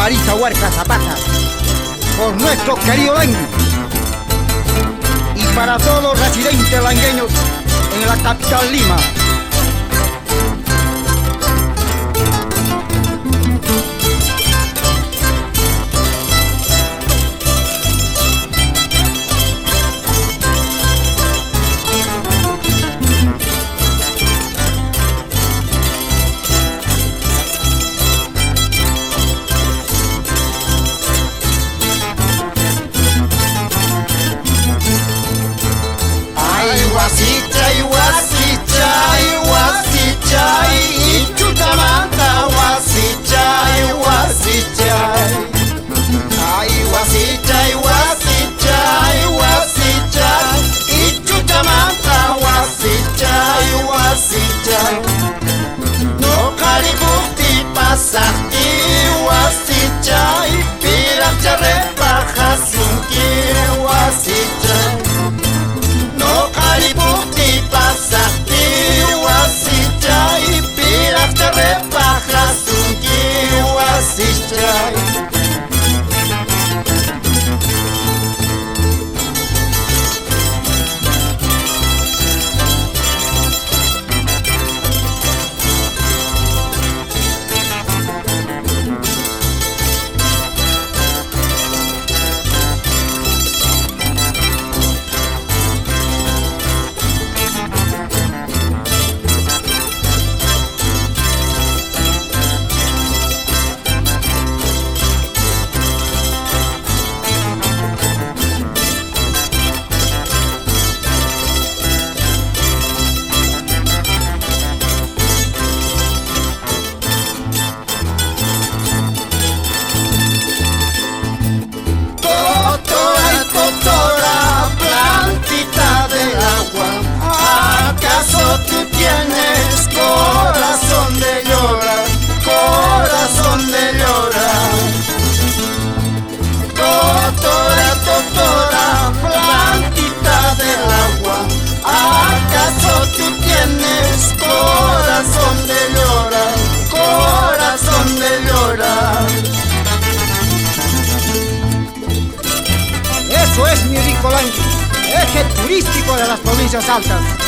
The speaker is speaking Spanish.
Marisa Huerta Zapata, por nuestro querido Lengue y para todos los residentes langueños en la capital Lima. Wasichai, wasichai, wasichai, Ichutamanta, wasichai, wasichai. Ay, wasichai, wasichai, wasichai, Ichutamanta, wasichai, wasichai. No karibukti pasakti, wasichai, piracharre pajasunki, wasichai. No karibukti pasakti wasichai, piracharre pajasunki wasichai. Doctora, plantita del agua, ¿acaso tú tienes corazón de llorar, corazón de llorar? Doctora, doctora, plantita del agua, ¿acaso tú tienes corazón de llorar, corazón de llorar? Eso es mi rico Lengue, eje turístico de las provincias altas.